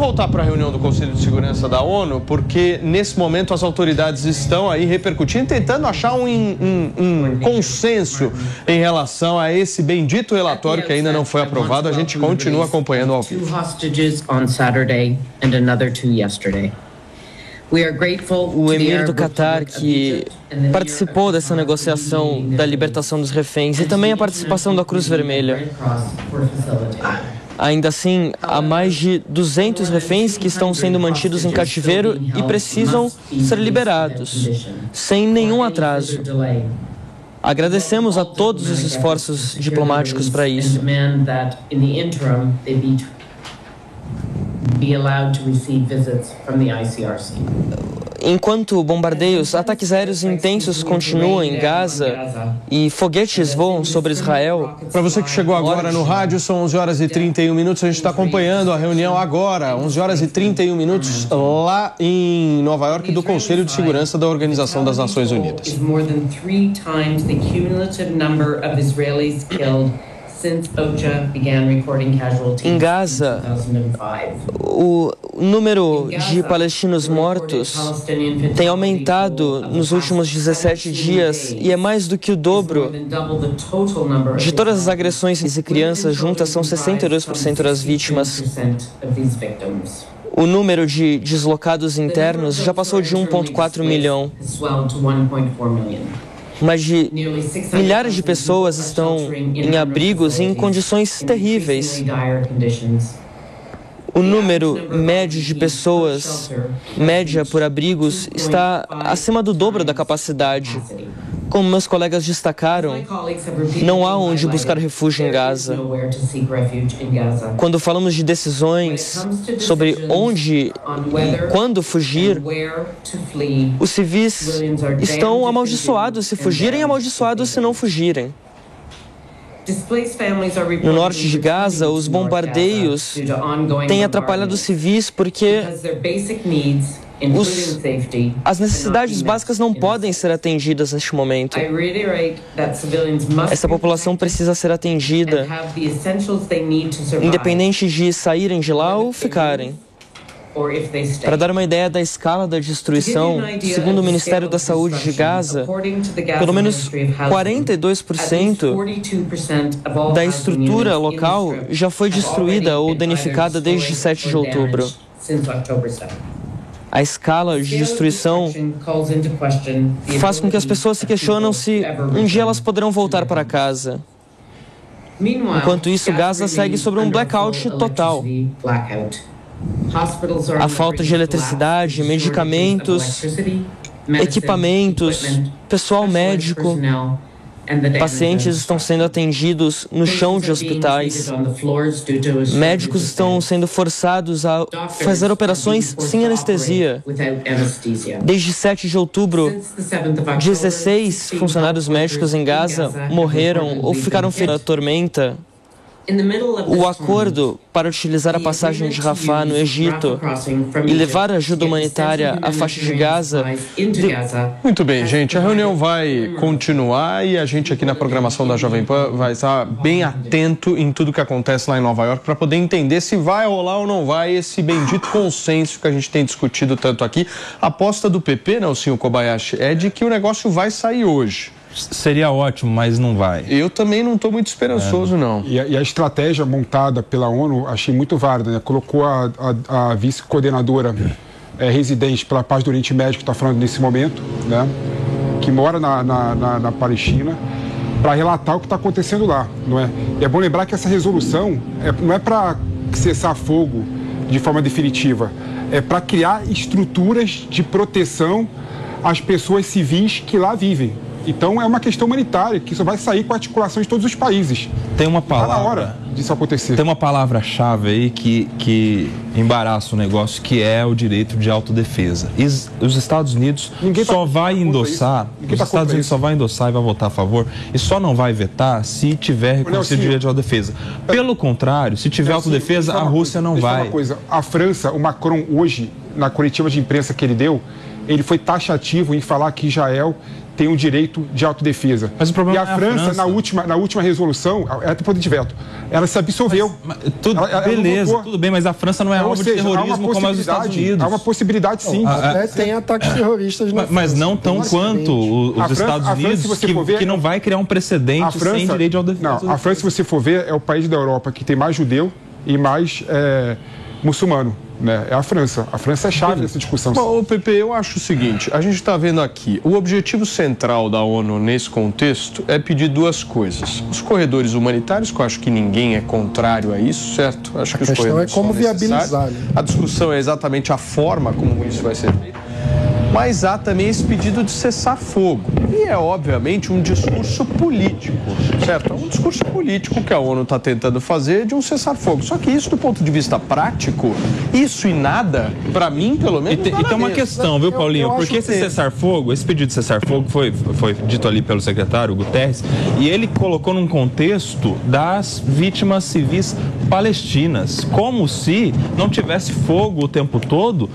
voltar para a reunião do Conselho de Segurança da ONU, porque nesse momento as autoridades estão aí repercutindo, tentando achar um consenso em relação a esse bendito relatório que ainda não foi aprovado. A gente continua acompanhando ao vivo. O emir do Catar, que participou dessa negociação da libertação dos reféns, e também a participação da Cruz Vermelha. Ainda assim, há mais de 200 reféns que estão sendo mantidos em cativeiro e precisam ser liberados, sem nenhum atraso. Agradecemos a todos os esforços diplomáticos para isso. Enquanto bombardeios, ataques aéreos intensos continuam em Gaza e foguetes voam sobre Israel. Para você que chegou agora no rádio, são 11 horas e 31 minutos. A gente está acompanhando a reunião agora, 11 horas e 31 minutos, lá em Nova York, do Conselho de Segurança da Organização das Nações Unidas. Em Gaza, o número de palestinos mortos tem aumentado nos últimos 17 dias e é mais do que o dobro de todas as agressões e crianças juntas, são 62% das vítimas. O número de deslocados internos já passou de 1,4 milhão. Mais de milhares de pessoas estão em abrigos em condições terríveis. O número médio de pessoas, média por abrigos, está acima do dobro da capacidade. Como meus colegas destacaram, não há onde buscar refúgio em Gaza. Quando falamos de decisões sobre onde e quando fugir, os civis estão amaldiçoados se fugirem e amaldiçoados se não fugirem. No norte de Gaza, os bombardeios têm atrapalhado os civis porque as necessidades básicas não podem ser atendidas neste momento. Essa população precisa ser atendida, independente de saírem de lá ou ficarem. Para dar uma ideia da escala da destruição, segundo o Ministério da Saúde de Gaza, pelo menos 42% da estrutura local já foi destruída ou danificada desde 7 de outubro. A escala de destruição faz com que as pessoas se questionem se um dia elas poderão voltar para casa. Enquanto isso, Gaza segue sobre um blackout total. A falta de eletricidade, medicamentos, equipamentos, pessoal médico. Pacientes estão sendo atendidos no chão de hospitais. Médicos estão sendo forçados a fazer operações sem anestesia. Desde 7 de outubro, 16 funcionários médicos em Gaza morreram ou ficaram feridos na tormenta. O acordo para utilizar a passagem de Rafah no Egito e levar ajuda humanitária à faixa de Gaza... Muito bem, gente. A reunião vai continuar e a gente aqui na programação da Jovem Pan vai estar bem atento em tudo que acontece lá em Nova York para poder entender se vai rolar ou não vai esse bendito consenso que a gente tem discutido tanto aqui. A aposta do PP, Nelsinho Kobayashi, é de que o negócio vai sair hoje. Seria ótimo, mas não vai. Eu também não estou muito esperançoso, não. E a estratégia montada pela ONU, achei muito válida, né? Colocou a vice-coordenadora residente pela paz do Oriente Médio, que está falando nesse momento, né? Que mora na Palestina, para relatar o que está acontecendo lá, não é? E é bom lembrar que essa resolução não é para cessar fogo de forma definitiva, é para criar estruturas de proteção às pessoas civis que lá vivem. Então é uma questão humanitária que só vai sair com a articulação de todos os países. Tem uma palavra, tá na hora disso acontecer. Tem uma palavra-chave aí que embaraça o negócio, que é o direito de autodefesa. E os Estados Unidos só vai endossar, os Estados Unidos só vai endossar e vai votar a favor, e só não vai vetar se tiver reconhecido o direito de autodefesa. Pelo contrário, se tiver autodefesa, a Rússia não vai. Uma coisa, a França, o Macron hoje, na coletiva de imprensa que ele deu, ele foi taxativo em falar que Israel tem um direito de autodefesa. Mas o problema e a França, na última resolução, até poder de veto, ela se absolveu. Beleza, tudo bem, mas a França não é alvo de terrorismo como os Estados Unidos. Há uma possibilidade, sim. Tem ataques terroristas na mas não tão quanto os Estados Unidos, que não vai criar um precedente sem direito de autodefesa. Não, a França, se você for ver, é o país da Europa que tem mais judeu e mais muçulmano. Né? É a França. A França é chave nessa discussão. Bom, Pepe, eu acho o seguinte, a gente está vendo aqui, o objetivo central da ONU nesse contexto é pedir duas coisas. Os corredores humanitários, que eu acho que ninguém é contrário a isso, certo? Acho que a questão é como viabilizar. Né? A discussão é exatamente a forma como isso vai ser feito. Mas há também esse pedido de cessar fogo. E é, obviamente, um discurso político, certo? É um discurso político que a ONU está tentando fazer de um cessar-fogo. Só que isso, do ponto de vista prático, isso e nada, para mim, pelo menos, E tem uma questão, viu, Paulinho? Porque esse cessar-fogo, esse pedido de cessar-fogo foi dito ali pelo secretário Guterres, e ele colocou num contexto das vítimas civis palestinas, como se não tivesse fogo o tempo todo,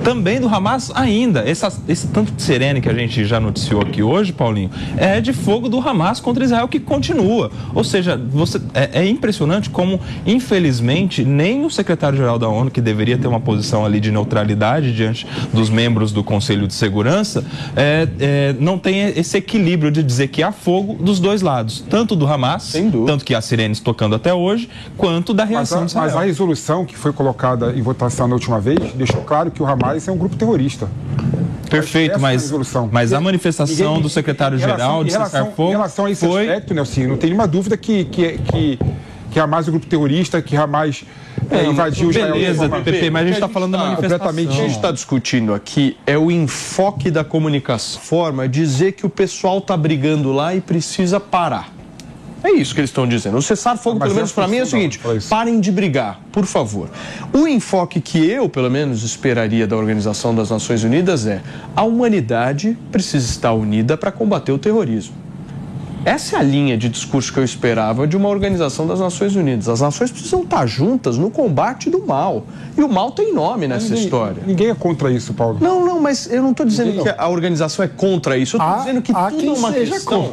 também do Hamas ainda. Esse tanto de sirene que a gente já noticiou aqui hoje, Paulinho, é de fogo do Hamas contra Israel que continua. Ou seja, é impressionante como, infelizmente, nem o secretário-geral da ONU, que deveria ter uma posição ali de neutralidade diante dos membros do Conselho de Segurança, não tem esse equilíbrio de dizer que há fogo dos dois lados, tanto do Hamas, tanto que há sirenes tocando até hoje, quanto da reação de Israel. Mas a resolução que foi colocada em votação na última vez deixou claro que o Hamas é um grupo terrorista. Perfeito, mas a manifestação do secretário-geral de cessar-fogo... Em relação a esse aspecto, Nelson, não tem nenhuma dúvida que Hamas é um grupo terrorista, que Hamas invadiu Israel. Beleza, Pepe, mas a gente está falando da manifestação. O que a gente está discutindo aqui é o enfoque da comunicação. Forma dizer que o pessoal está brigando lá e precisa parar. É isso que eles estão dizendo. O cessar-fogo, pelo menos para mim, é o seguinte: parem de brigar, por favor. O enfoque que eu, pelo menos, esperaria da Organização das Nações Unidas é: a humanidade precisa estar unida para combater o terrorismo. Essa é a linha de discurso que eu esperava de uma Organização das Nações Unidas. As nações precisam estar juntas no combate do mal. E o mal tem nome nessa história. Ninguém é contra isso, Paulo. Não, mas eu não estou dizendo que a organização é contra isso. Eu estou dizendo que tudo é uma questão...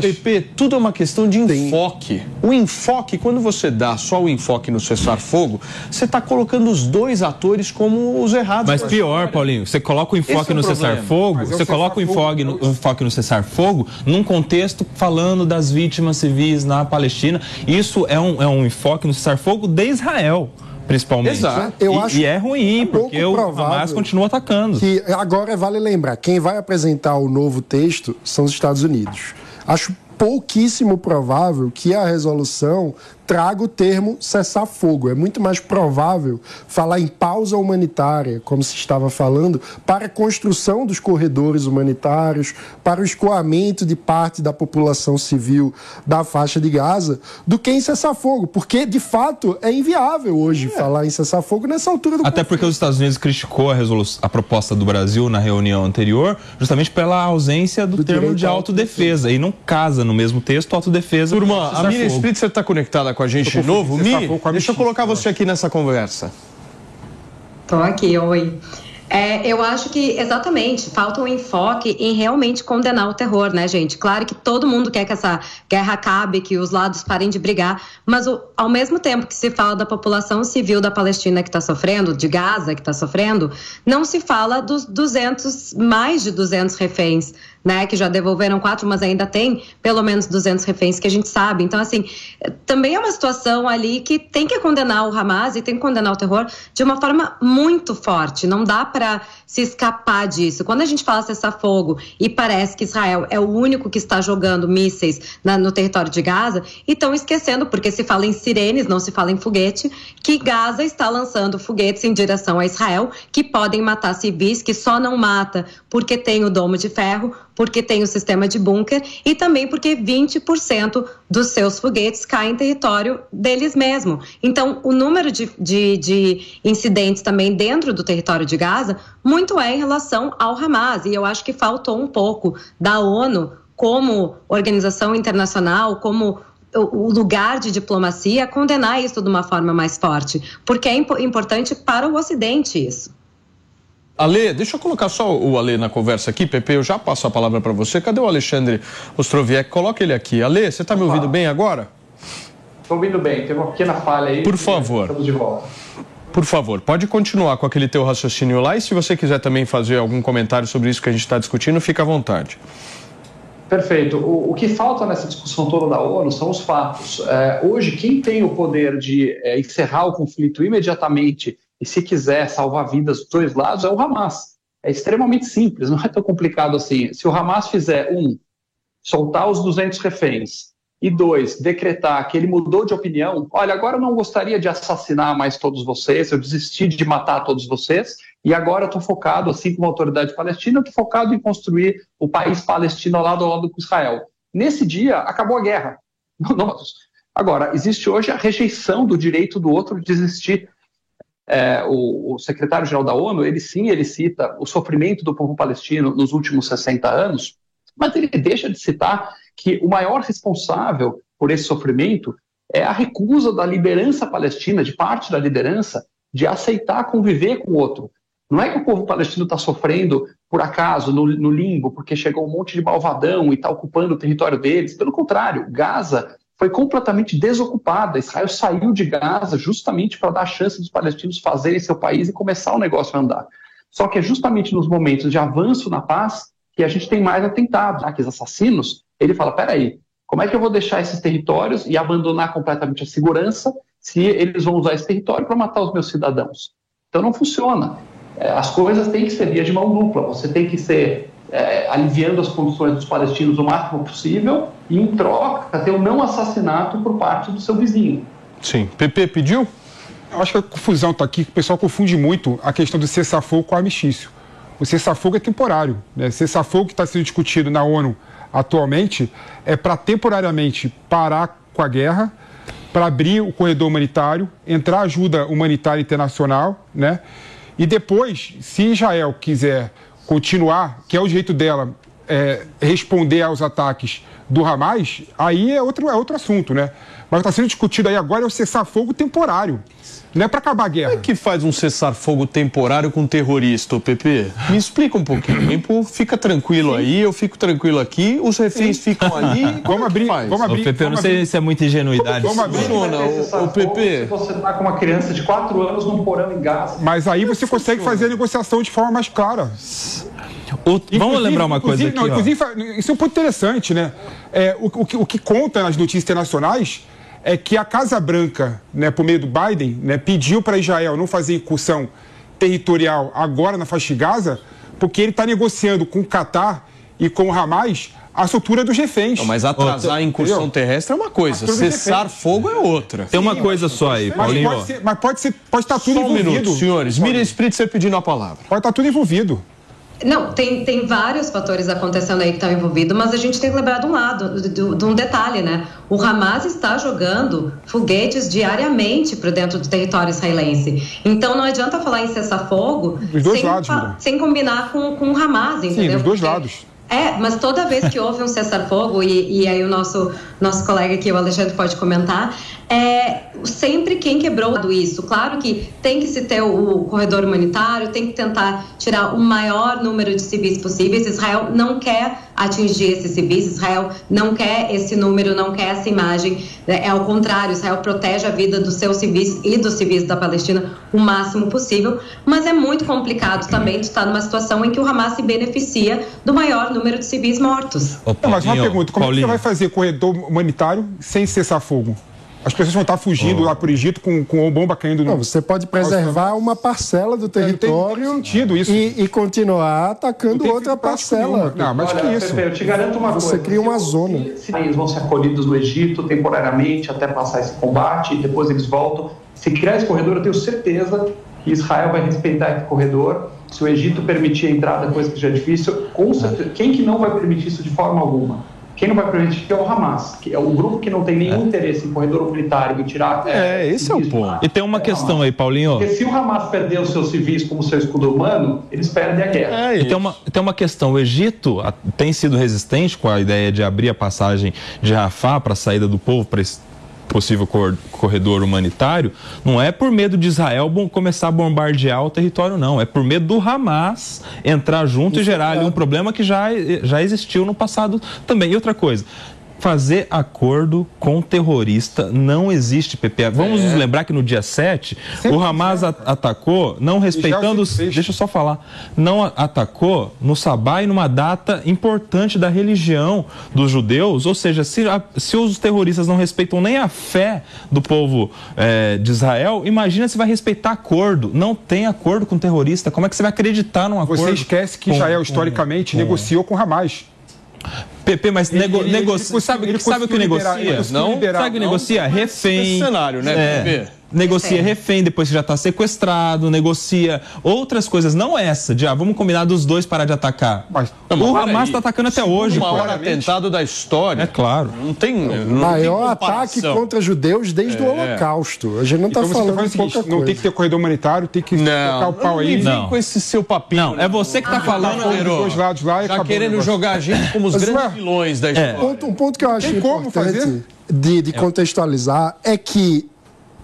Pepe, tudo é uma questão de enfoque. O enfoque, quando você dá só o enfoque no cessar-fogo, você está colocando os dois atores como os errados. Mas pior, Paulinho, você coloca o enfoque no cessar-fogo, você coloca o enfoque no cessar-fogo num contexto falando das vítimas civis na Palestina. Isso é um enfoque no cessar-fogo de Israel, principalmente. Exato. E é ruim, porque o Hamas continua atacando. Que agora vale lembrar, quem vai apresentar o novo texto são os Estados Unidos. Acho pouquíssimo provável que a resolução traga o termo cessar-fogo. É muito mais provável falar em pausa humanitária, como se estava falando, para a construção dos corredores humanitários, para o escoamento de parte da população civil da faixa de Gaza, do que em cessar-fogo, porque, de fato, é inviável hoje falar em cessar-fogo nessa altura do conflito. Até porque os Estados Unidos criticou a proposta do Brasil na reunião anterior, justamente pela ausência do termo de autodefesa, e não casa no mesmo texto autodefesa. Turma, a Miriam Spritzer está conectada com a gente de novo. Mi, deixa eu colocar você aqui nessa conversa. Tô aqui, oi. Eu acho que, exatamente, falta um enfoque em realmente condenar o terror, né, gente? Claro que todo mundo quer que essa guerra acabe, que os lados parem de brigar, mas ao mesmo tempo que se fala da população civil da Palestina que está sofrendo, de Gaza que está sofrendo, não se fala dos mais de 200 reféns, né, que já devolveram 4, mas ainda tem pelo menos 200 reféns que a gente sabe. Então, assim, também é uma situação ali que tem que condenar o Hamas e tem que condenar o terror de uma forma muito forte. Não dá para se escapar disso. Quando a gente fala cessar-fogo e parece que Israel é o único que está jogando mísseis no território de Gaza, e estão esquecendo, porque se fala em sirenes, não se fala em foguete, que Gaza está lançando foguetes em direção a Israel, que podem matar civis, que só não mata porque tem o domo de ferro, porque tem o sistema de bunker e também porque 20% dos seus foguetes caem em território deles mesmos. Então, o número de incidentes também dentro do território de Gaza muito é em relação ao Hamas. E eu acho que faltou um pouco da ONU como organização internacional, como o lugar de diplomacia, condenar isso de uma forma mais forte, porque é importante para o Ocidente isso. Ale, deixa eu colocar só o Ale na conversa aqui, Pepe, eu já passo a palavra para você. Cadê o Alexandre Ostroviec? Coloca ele aqui. Ale, você está me ouvindo bem agora? Estou ouvindo bem, tem uma pequena falha aí. Por favor. Estamos de volta. Por favor, pode continuar com aquele teu raciocínio lá e se você quiser também fazer algum comentário sobre isso que a gente está discutindo, fica à vontade. Perfeito. O que falta nessa discussão toda da ONU são os fatos. Hoje, quem tem o poder de encerrar o conflito imediatamente e, se quiser, salvar vidas dos dois lados é o Hamas. É extremamente simples, não é tão complicado assim. Se o Hamas fizer, soltar os 200 reféns, e 2, decretar que ele mudou de opinião, olha, agora eu não gostaria de assassinar mais todos vocês, eu desisti de matar todos vocês, e agora eu estou focado, assim como a autoridade palestina, eu estou focado em construir o país palestino ao lado com Israel. Nesse dia, acabou a guerra. Agora, existe hoje a rejeição do direito do outro de desistir. O secretário-geral da ONU, ele cita o sofrimento do povo palestino nos últimos 60 anos, mas ele deixa de citar que o maior responsável por esse sofrimento é a recusa da liderança palestina, de parte da liderança, de aceitar conviver com o outro. Não é que o povo palestino está sofrendo, por acaso, no limbo, porque chegou um monte de malvadão e está ocupando o território deles. Pelo contrário, Gaza foi completamente desocupada. Israel saiu de Gaza justamente para dar a chance dos palestinos fazerem seu país e começar o negócio a andar. Só que é justamente nos momentos de avanço na paz que a gente tem mais atentados, ataques assassinos. Ele fala, peraí, como é que eu vou deixar esses territórios e abandonar completamente a segurança se eles vão usar esse território para matar os meus cidadãos? Então não funciona. As coisas têm que ser via de mão dupla. Você tem que ser aliviando as condições dos palestinos o máximo possível e, em troca, ter um não assassinato por parte do seu vizinho. Sim. Pepe pediu? Eu acho que a confusão está aqui, que o pessoal confunde muito a questão do cessar-fogo com o armistício. O cessar-fogo é temporário, né? O cessar-fogo que está sendo discutido na ONU atualmente é para temporariamente parar com a guerra, para abrir o corredor humanitário, entrar ajuda humanitária internacional, né? E depois, se Israel quiser continuar, que é o jeito dela responder aos ataques do Hamas, aí é outro assunto, né? Mas o que está sendo discutido aí agora é o cessar-fogo temporário. Não é para acabar a guerra. Como é que faz um cessar-fogo temporário com um terrorista, Pepe? Me explica um pouquinho. Fica tranquilo aí, eu fico tranquilo aqui, os reféns ficam ali. Vamos abrir. Pepe, eu não sei se é muita ingenuidade. Vamos abrir. O Pepe. Se você está com uma criança de 4 anos num porão em Gaza. Mas aí você consegue fazer a negociação de forma mais clara. Vamos lembrar uma coisa aqui. Inclusive, isso é um ponto interessante, né? O que conta nas notícias internacionais é que a Casa Branca, né, por meio do Biden, né, pediu para Israel não fazer incursão territorial agora na faixa de Gaza, porque ele está negociando com o Catar e com o Hamas a soltura dos reféns. Não, mas atrasar a incursão terrestre é uma coisa, cessar fogo é outra. Tem uma coisa só aí, Paulinho. Mas pode estar tudo envolvido. Só um minuto, senhores. Miriam Spritzer pedindo a palavra. Pode estar tudo envolvido. Não, tem vários fatores acontecendo aí que estão envolvidos, mas a gente tem que lembrar de um detalhe, né? O Hamas está jogando foguetes diariamente para dentro do território israelense. Então não adianta falar em cessar-fogo sem combinar com o Hamas, entendeu? Sim, dos dois lados. Mas toda vez que houve um cessar-fogo, e aí o nosso colega aqui, o Alexandre, pode comentar, sempre quem quebrou isso. Claro que tem que se ter o corredor humanitário, tem que tentar tirar o maior número de civis possíveis. Israel não quer atingir esses civis, Israel não quer esse número, não quer essa imagem. É ao contrário, Israel protege a vida dos seus civis e dos civis da Palestina o máximo possível, mas é muito complicado também de estar numa situação em que o Hamas se beneficia do maior número de civis mortos. Mas uma pergunta, como é que você vai fazer corredor humanitário sem cessar fogo? As pessoas vão estar fugindo lá para o Egito com bomba caindo no... Não, você pode preservar uma parcela do território sentido isso. E continuar atacando outra parcela. Não, mas que isso? Pepe, eu te garanto uma coisa. Você cria uma zona. Eles vão ser acolhidos no Egito temporariamente até passar esse combate e depois eles voltam. Se criar esse corredor, eu tenho certeza que Israel vai respeitar esse corredor. Se o Egito permitir a entrada, coisa que já é difícil, com certeza. Quem que não vai permitir isso de forma alguma? Quem não vai permitir é o Hamas, que é o grupo que não tem nenhum interesse em corredor humanitário e tirar... esse é o ponto. E tem uma questão aí, Paulinho. Porque se o Hamas perder os seus civis como seu escudo humano, eles perdem a guerra. E tem uma questão. O Egito tem sido resistente com a ideia de abrir a passagem de Rafah para a saída do povo possível corredor humanitário, não é por medo de Israel começar a bombardear o território, não. É por medo do Hamas entrar junto e gerar ali um problema que já existiu no passado também. E outra coisa, fazer acordo com terrorista não existe, Pepe. Vamos nos lembrar que no dia 7, o Hamas atacou, não respeitando... Deixa eu só falar. Não atacou no Sabá e numa data importante da religião dos judeus. Ou seja, se os terroristas não respeitam nem a fé do povo de Israel, imagina se vai respeitar acordo. Não tem acordo com terrorista. Como é que você vai acreditar num acordo? Você esquece que Israel, historicamente, negociou com o Hamas. Pepe, mas sabe o que negocia? Sabe o que negocia? Refém. Esse cenário, né, Pepe? Negocia refém depois que já está sequestrado, negocia outras coisas, não essa, de vamos combinar dos dois parar de atacar. Mas o Hamas está atacando até hoje. O maior atentado da história. É claro. Não tem. Maior ataque contra judeus desde o Holocausto. A gente não está falando de pouca coisa. Não tem que ter corredor humanitário, tem que colocar o pau aí. Não, com esse seu papinho. Não, é você que está falando, dos dois lados lá. Já querendo jogar a gente como os grandes vilões da história. Um ponto que eu acho importante de contextualizar é que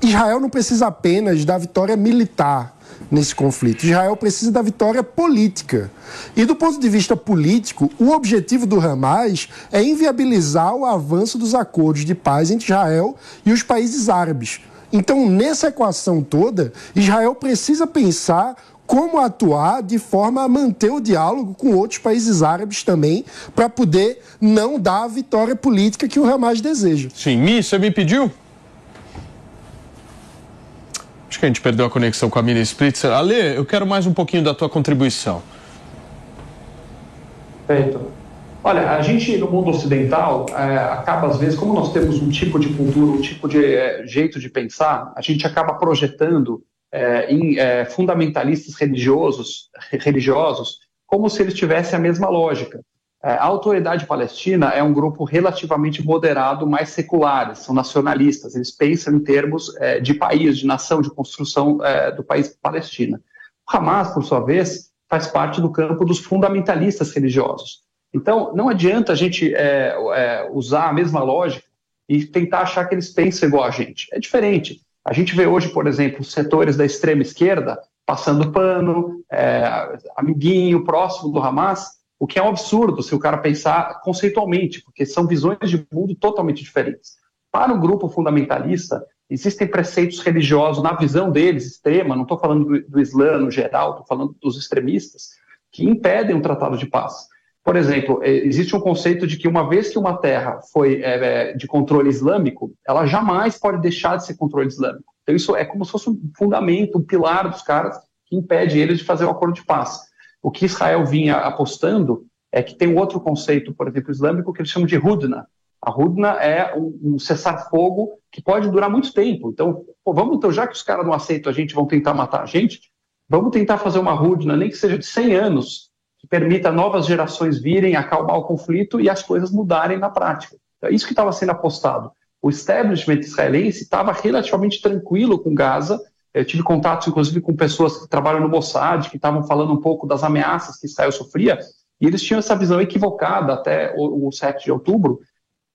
Israel não precisa apenas da vitória militar nesse conflito. Israel precisa da vitória política. E do ponto de vista político, o objetivo do Hamas é inviabilizar o avanço dos acordos de paz entre Israel e os países árabes. Então, nessa equação toda, Israel precisa pensar como atuar de forma a manter o diálogo com outros países árabes também, para poder não dar a vitória política que o Hamas deseja. Sim, você me pediu? Acho que a gente perdeu a conexão com a Miriam Spritzer. Ale, eu quero mais um pouquinho da tua contribuição. Perfeito. Olha, a gente no mundo ocidental acaba às vezes, como nós temos um tipo de cultura, um tipo de jeito de pensar, a gente acaba projetando em fundamentalistas religiosos como se eles tivessem a mesma lógica. A Autoridade Palestina é um grupo relativamente moderado, mais secular, são nacionalistas, eles pensam em termos de país, de nação, de construção do país Palestina. O Hamas, por sua vez, faz parte do campo dos fundamentalistas religiosos. Então, não adianta a gente usar a mesma lógica e tentar achar que eles pensam igual a gente. É diferente. A gente vê hoje, por exemplo, setores da extrema esquerda passando pano, amiguinho, próximo do Hamas, o que é um absurdo se o cara pensar conceitualmente, porque são visões de mundo totalmente diferentes. Para um grupo fundamentalista, existem preceitos religiosos, na visão deles, extrema, não estou falando do Islã no geral, estou falando dos extremistas, que impedem um tratado de paz. Por exemplo, existe um conceito de que uma vez que uma terra foi de controle islâmico, ela jamais pode deixar de ser controle islâmico. Então isso é como se fosse um fundamento, um pilar dos caras que impede eles de fazer um acordo de paz. O que Israel vinha apostando é que tem um outro conceito, por exemplo, islâmico, que eles chamam de Hudna. A Hudna é um cessar-fogo que pode durar muito tempo. Então, então, já que os caras não aceitam a gente, vão tentar matar a gente, vamos tentar fazer uma Hudna, nem que seja de 100 anos, que permita novas gerações virem, acalmar o conflito e as coisas mudarem na prática. É isso que estava sendo apostado. O establishment israelense estava relativamente tranquilo com Gaza. Eu tive contatos, inclusive, com pessoas que trabalham no Mossad, que estavam falando um pouco das ameaças que Israel sofria, e eles tinham essa visão equivocada até o 7 de outubro,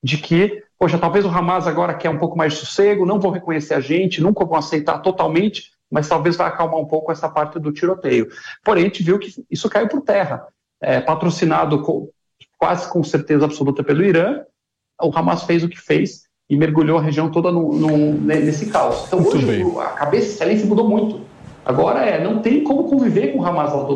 de que, poxa, talvez o Hamas agora quer um pouco mais de sossego, não vão reconhecer a gente, nunca vão aceitar totalmente, mas talvez vai acalmar um pouco essa parte do tiroteio. Porém, a gente viu que isso caiu por terra. Patrocinado quase com certeza absoluta pelo Irã, o Hamas fez o que fez, e mergulhou a região toda nesse caos. Então hoje a cabeça israelense mudou muito. Agora não tem como conviver com o Hamas lá do lado.